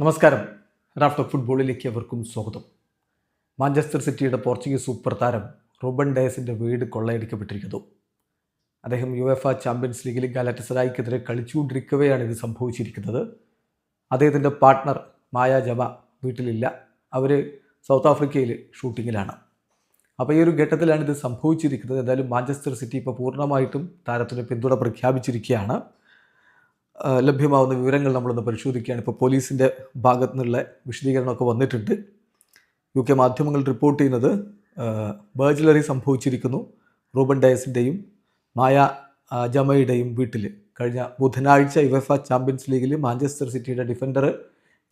നമസ്കാരം. റാഫ്റ്റർ ഫുട്ബോളിലേക്ക് അവർക്കും സ്വാഗതം. മാഞ്ചസ്റ്റർ സിറ്റിയുടെ പോർച്ചുഗീസ് സൂപ്പർ താരം റൂബൻ ഡയസിൻ്റെ വീട് കൊള്ളയടിക്കപ്പെട്ടിരിക്കുന്നു. അദ്ദേഹം യുഎഫ ചാമ്പ്യൻസ് ലീഗിൽ ഗാലറ്റസറായിക്കെതിരെ കളിച്ചുകൊണ്ടിരിക്കവെയാണ് ഇത് സംഭവിച്ചിരിക്കുന്നത്. അദ്ദേഹത്തിൻ്റെ പാർട്ട്ണർ മായ ജമ വീട്ടിലില്ല. അവർ സൗത്ത് ആഫ്രിക്കയിൽ ഷൂട്ടിങ്ങിലാണ്. അപ്പോൾ ഈ ഒരു ഘട്ടത്തിലാണ് ഇത് സംഭവിച്ചിരിക്കുന്നത്. എന്തായാലും മാഞ്ചസ്റ്റർ സിറ്റി ഇപ്പോൾ പൂർണ്ണമായിട്ടും താരത്തിന് പിന്തുണ പ്രഖ്യാപിച്ചിരിക്കുകയാണ്. ലഭ്യമാവുന്ന വിവരങ്ങൾ നമ്മളൊന്ന് പരിശോധിക്കുകയാണ്. ഇപ്പോൾ പോലീസിൻ്റെ ഭാഗത്തു നിന്നുള്ള വിശദീകരണമൊക്കെ വന്നിട്ടുണ്ട്. UK മാധ്യമങ്ങൾ റിപ്പോർട്ട് ചെയ്യുന്നത് ബർഗ്ലറി സംഭവിച്ചിരിക്കുന്നു റൂബൻ ഡയസിൻ്റെയും മായ ജമയുടെയും വീട്ടിൽ. കഴിഞ്ഞ ബുധനാഴ്ച യുഎഫ ചാമ്പ്യൻസ് ലീഗിൽ മാഞ്ചസ്റ്റർ സിറ്റിയുടെ ഡിഫൻഡർ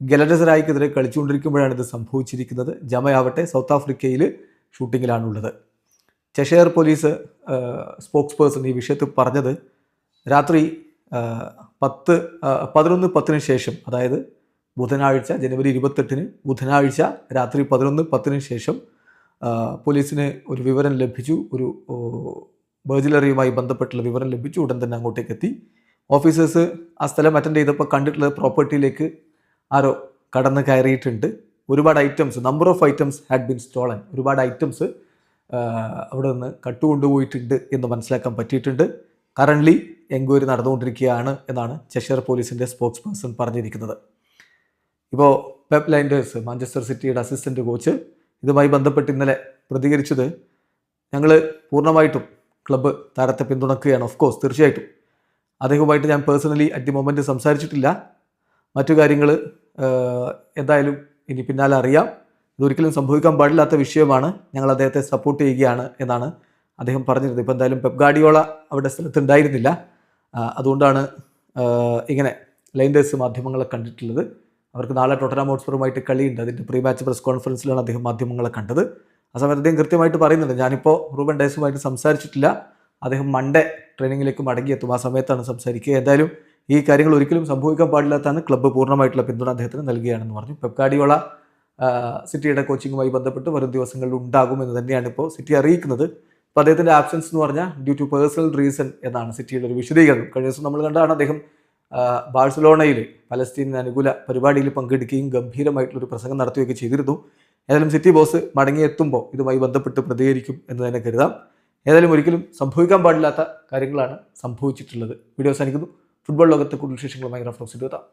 ഗലറ്റസറായിക്കെതിരെ കളിച്ചുകൊണ്ടിരിക്കുമ്പോഴാണ് ഇത് സംഭവിച്ചിരിക്കുന്നത്. ജമയാവട്ടെ സൗത്ത് ആഫ്രിക്കയിൽ ഷൂട്ടിങ്ങിലാണുള്ളത്. ചെഷയർ പോലീസ് സ്പോക്സ് പേഴ്സൺ ഈ വിഷയത്തിൽ പറഞ്ഞത് രാത്രി 11:10 ശേഷം, അതായത് ബുധനാഴ്ച ജനുവരി 28 ബുധനാഴ്ച രാത്രി 11:10 ശേഷം പോലീസിന് ഒരു വിവരം ലഭിച്ചു. ഒരു ബർഗ്ലറിയുമായി ബന്ധപ്പെട്ടുള്ള വിവരം ലഭിച്ചു. ഉടൻ തന്നെ അങ്ങോട്ടേക്ക് എത്തി. ഓഫീസേഴ്സ് ആ സ്ഥലം അറ്റൻഡ് ചെയ്തപ്പോൾ കണ്ടിട്ടുള്ളത് പ്രോപ്പർട്ടിയിലേക്ക് ആരോ കടന്ന് കയറിയിട്ടുണ്ട്. ഒരുപാട് items, number of items had been stolen. ഒരുപാട് ഐറ്റംസ് അവിടെ നിന്ന് കട്ടുകൊണ്ടുപോയിട്ടുണ്ട് എന്ന് മനസ്സിലാക്കാൻ പറ്റിയിട്ടുണ്ട്. കറൻ്റ്ലി എൻക്വയറി നടന്നുകൊണ്ടിരിക്കുകയാണ് എന്നാണ് ചെഷയർ പോലീസിൻ്റെ സ്പോക്സ് പേഴ്സൺ പറഞ്ഞിരിക്കുന്നത്. ഇപ്പോൾ പെപ് ലൈൻഡേഴ്സ്, മാഞ്ചസ്റ്റർ സിറ്റിയുടെ അസിസ്റ്റൻറ്റ് കോച്ച്, ഇതുമായി ബന്ധപ്പെട്ട് ഇന്നലെ പ്രതികരിച്ചത്, ഞങ്ങൾ പൂർണ്ണമായിട്ടും ക്ലബ്ബ് താരത്തെ പിന്തുണക്കുകയാണ്. ഓഫ് കോഴ്സ്, തീർച്ചയായിട്ടും. അദ്ദേഹവുമായിട്ട് ഞാൻ പേഴ്സണലി അറ്റ് ദി മൊമെൻറ്റ് സംസാരിച്ചിട്ടില്ല. മറ്റു കാര്യങ്ങൾ എന്തായാലും ഇനി പിന്നാലെ അറിയാം. ഇതൊരിക്കലും സംഭവിക്കാൻ പാടില്ലാത്ത വിഷയമാണ്. ഞങ്ങൾ അദ്ദേഹത്തെ സപ്പോർട്ട് ചെയ്യുകയാണ് എന്നാണ് അദ്ദേഹം പറഞ്ഞിരുന്നത്. ഇപ്പോൾ എന്തായാലും പെപ് ഗാർഡിയോള അവിടെ സ്ഥലത്തുണ്ടായിരുന്നില്ല. അതുകൊണ്ടാണ് ഇങ്ങനെ ലൈൻഡേഴ്സ് മാധ്യമങ്ങളെ കണ്ടിട്ടുള്ളത്. അവർക്ക് നാളെ ടോട്ടൻഹാം ഹോട്ട്സ്പറുമായിട്ട് കളിയുണ്ട്. അതിൻ്റെ പ്രീ മാച്ച് പ്രസ് കോൺഫറൻസിലാണ് അദ്ദേഹം മാധ്യമങ്ങളെ കണ്ടത്. ആ സമയത്ത് അദ്ദേഹം കൃത്യമായിട്ട് പറയുന്നുണ്ട്, ഞാനിപ്പോൾ റൂബൻ ഡയസുമായിട്ട് സംസാരിച്ചിട്ടില്ല, അദ്ദേഹം മൺഡേ ട്രെയിനിങ്ങിലേക്ക് മടങ്ങിയെത്തും, ആ സമയത്താണ് സംസാരിക്കുക. എന്തായാലും ഈ കാര്യങ്ങൾ ഒരിക്കലും സംഭവിക്കാൻ പാടില്ലാത്തതാണ്. ക്ലബ്ബ് പൂർണ്ണമായിട്ടുള്ള പിന്തുണ അദ്ദേഹത്തിന് നൽകുകയാണെന്ന് പറഞ്ഞു. പെപ് ഗാർഡിയോള സിറ്റിയുടെ കോച്ചിങ്ങുമായി ബന്ധപ്പെട്ട് വരും ദിവസങ്ങളിൽ ഉണ്ടാകുമെന്ന് തന്നെയാണ് ഇപ്പോൾ സിറ്റി അറിയിക്കുന്നത്. അപ്പോൾ അദ്ദേഹത്തിൻ്റെ ആബ്സെൻസ് എന്ന് പറഞ്ഞാൽ ഡ്യൂ ടു പേഴ്സണൽ റീസൺ എന്നാണ് സിറ്റിയുടെ ഒരു വിശദീകരണം. കഴിഞ്ഞ ദിവസം നമ്മൾ കണ്ടാണ് അദ്ദേഹം ബാഴ്സലോണയിൽ പലസ്തീനിന് അനുകൂല പരിപാടിയിൽ പങ്കെടുക്കുകയും ഗംഭീരമായിട്ടുള്ളൊരു പ്രസംഗം നടത്തുകയൊക്കെ ചെയ്തിരുന്നു. ഏതായാലും സിറ്റി ബോസ് മടങ്ങിയെത്തുമ്പോൾ ഇതുമായി ബന്ധപ്പെട്ട് പ്രതികരിക്കും എന്ന് തന്നെ കരുതാം. ഏതായാലും ഒരിക്കലും സംഭവിക്കാൻ പാടില്ലാത്ത കാര്യങ്ങളാണ് സംഭവിച്ചിട്ടുള്ളത്. വീഡിയോ അവസാനിക്കുന്നു. ഫുട്ബോൾ ലോകത്തെ കൂടുതൽ വിശേഷങ്ങളുമായി റഫറൻസ് എത്താം.